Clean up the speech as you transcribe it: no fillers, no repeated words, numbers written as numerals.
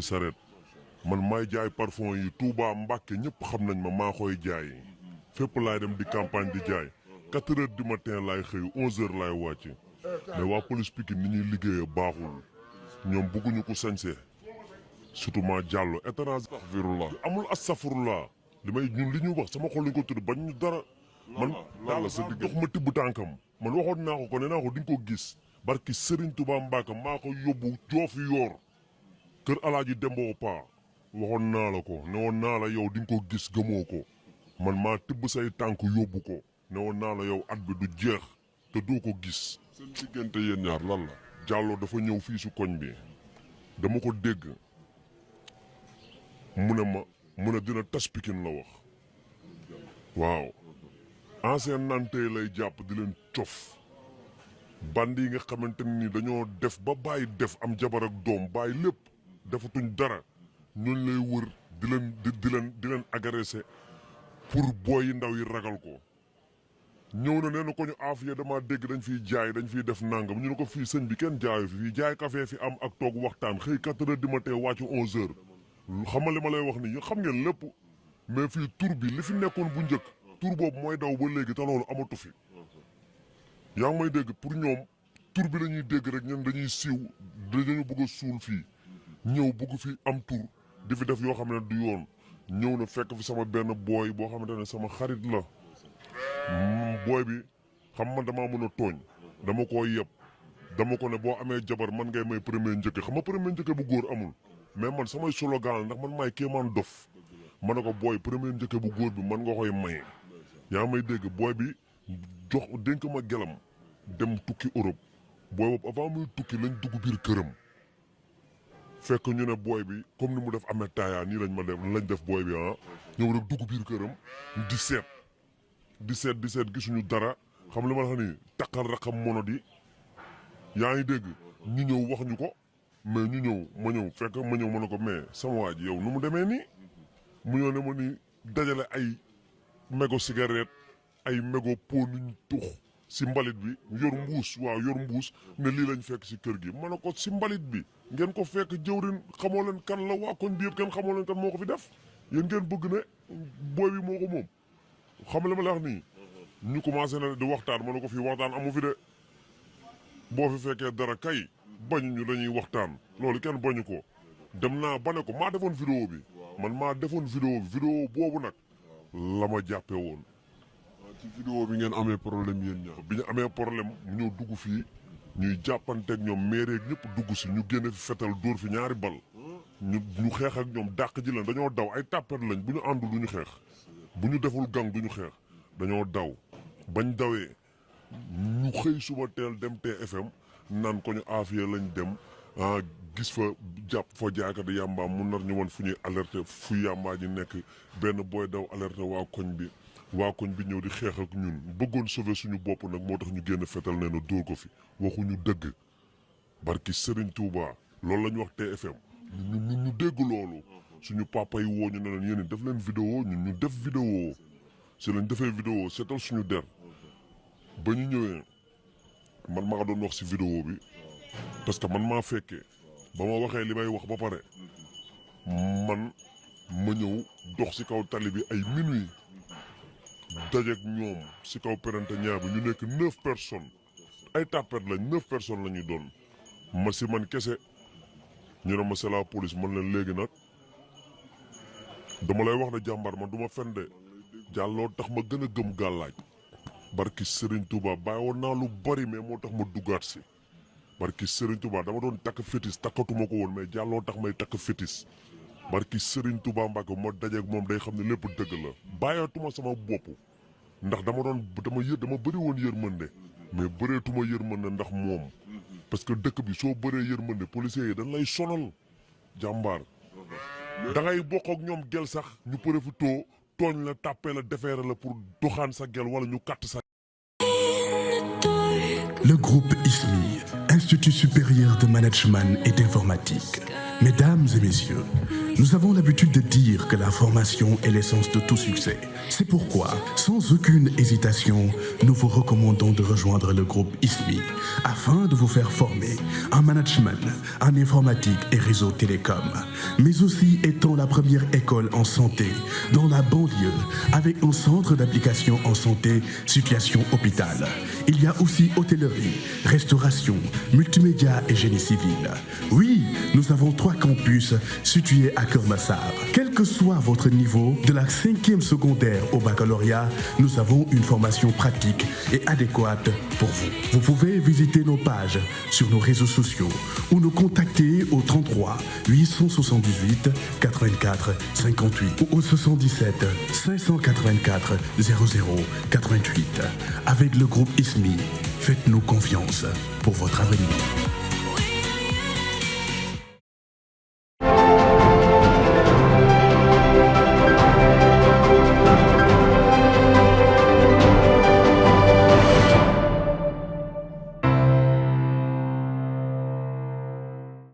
sareet man maay jaay parfum yi Touba Mbàkke ñëpp xam nañ ma maa koy jaay fépp laay dem di campagne di jaay 4 heures du matin laay xëy 11 heures laay wàcc mais waa police Pikine ni ñuy liggéeyee baaxul ñoom bëgguñu ko sañse surtout ma jàllo étranger astaghfirullah amul astaghfirullah ñun li ñu wax sama xol lañ ko tudd bañ ñu dara man daal sa digg dox ma tibb tànkam man waxoon naa ko nee naa ko di nga ko gis barki Serigne Touba Mbacke maa ko yóbbu joofi yoor kër alaaji Dembo Pa waxoon naa la ko ne woon naa la yow di nga ko gis gëmoo ko man maa tibb say tànk yóbbu ko ne woon naa la yow at bi du jeex te doo ko gis seen diggante yéen ñaar lan la Diallo dafa ñëw fii su koñ bi dama ko dégg mu ne dina tas Pikine la wax waaw ancien nante lay jàpp di leen cof bandi yi nga xamante ni dañoo def ba bàyyi def am jabar ak doom bàyyi lépp defatuñ dara ñooñ lay wër di leen agressé pour booy yi ndaw yi ragal ko ñëw na nee na ko ñu aafiya dama dégg dañ fiy jaay dañ fiy def nangam ñu ne ko fii sëñ bi kenn jaayu fi fii jaay café fi am ak toog waxtaan xëy 4 heures du matin wàccu 11 heures xam nga li ma lay wax ni xam ngeen lépp mais fii tur bi li fi nekkoon bu njëkk tur boobu mooy daw ba léegi te loolu amatu fi yaa ngi may dégg pour ñoom tur bi la ñuy dégg rek ñen dañuy siiw dañu bëgg a suul fii ñëw bëgg fi am tur di fi def yoo xam ne du yoon ñëw na fekk fi sama benn booy boo xamante ne sama xarit la booy bi xam man damaa mën a tooñ dama koo yeb dama ko ne boo amee jabar man ngay may premier njëkke xam nga premier njëkke bu góor amul mais man samay slogan ndax man maay kéemaan dof ma ne ko booy premier njëkke bu góor bi man nga koy maye yaa may dégg booy bi jox dénk ma gelam dem tukki Europe booy boobu avant muy tukki lañ dugg biir këram fekk ñu ne booy bi comme ni mu def amee taaya nii lañ def booy bi ñëw rek dugg biir këram di seet gisuñu dara xam li ma la wax nii takkal rakam mono di yaa ngi dégg ñu ñëw wax ñu ko mais ñu ñëw ma ñëw ma ne ko mais sama waa ji yow nu mu demee nii mu ñëw ne ma ni dajale ay mégo cigarette ay mégo pot nuñ tux si mbalit bi yor mbuus ne lii lañ fekk si kër gi ma ne ko si mbalit bi ngeen ko fekk jëwrin xamoo leen kan la waa koñ bi yëpp kenn xamoo leen kan moo ko fi def yéen ngeen bëgg ne booy bi moo ko moom xam li ma la wax nii ñu commencé na di waxtaan ma ne ko fii waxtaan amu fi de boo fi fekkee dara kay bañu ñu dañuy waxtaan loolu kenn bañu ko dem naa ba ne ko maa defoon vidéo bi man maa defoon vidéo boobu nag la ma jàppee woon ci vidéo bi ngeen amee problème yéen ñaar bi ñu amee problème mu ñëw dugg fii ñuy jàppanteeg ñoom mairie ak ñëpp dugg si ñu génne fi fetal dóor fi ñaari bal ñu xeex ak ñoom dàq ji leen dañoo daw ay tàppet lañ bu ñu àndul du ñu xeex bu ñu deful gang du ñu xeex dañoo daw bañ dawee ñu xëy suba teel dem TFM naan ko ñu aafiya lañ dem gis fa jàpp fa jaakati yàmbaa mu nar ñu woon fu ñuy alerté fu yàmbaa ji nekk benn booy daw alerté waa koñ bi ñëw di xeex ak ñun bëggoon sauver suñu bopp nag moo tax ñu génn fetal nee na dóor ko fi waxuñu dëgg barki Serigne Touba loolu la ñu wax TFM ñu dégg loolu suñu papa yi woo ñu ne leen yéen def leen vidéo ñun ñu def vidéo si lañ defee vidéo seetal suñu der ba ñu ñëwee man maa doon wax si vidéo bi parce que man maa fekkee ba ma waxee li may wax ba pare man ma ñëw dox si kaw tali bi ay minuit dajeeg ñoom si kaw perente ñaar bi ñu nekk 9 personnes ay tàppet lañ 9 personnes la ñuy doon ma si man kese ñu ne ma c'est la police man leen léegi nag dama lay wax ne jàmbaar man du ma fen de jàlloo tax ma gën a gëm gàllaaj barki Serigne Touba bàyyi woon naa lu bari mais moo tax ma duggaat si barki Serigne Touba dama doon takk fétis takkatuma ko woon mais jàlloo tax may takk fétis barki Serigne Touba Mbacke ma dajeeg moom day xam ne lépp dëgg la bàyyeetuma sama bopp ndax dama bëri woon yërmande mais bëreetuma yërmande ndax moom parce que dëkk bi soo bëree yërmande policiers yi dañ lay sonal jàmbaar da ngay bokk ak ñoom gel sax ñu profitoo tooñ la tàppee la defeere la pour doxaan sa gel wala ñu katt sa. Le groupe Ismi, Institut supérieur de management et d'informatique. Mesdames et messieurs, nous avons l'habitude de dire que la formation est l'essence de tout succès. C'est pourquoi, sans aucune hésitation, nous vous recommandons de rejoindre le groupe ISMI afin de vous faire former en management, en informatique et réseau télécom, mais aussi étant la première école en santé dans la banlieue avec un centre d'application en santé, situation hôpital. Il y a aussi hôtellerie, restauration, multimédia et génie civil. Oui, nous avons 3 campus situés à Kermassar. Quel que soit votre niveau, de la 5e secondaire au baccalauréat, nous avons une formation pratique et adéquate pour vous. Vous pouvez visiter nos pages sur nos réseaux sociaux ou nous contacter au 33 878 84 58 ou au 77 584 00 88. Avec le groupe ISMI, faites-nous confiance pour votre avenir.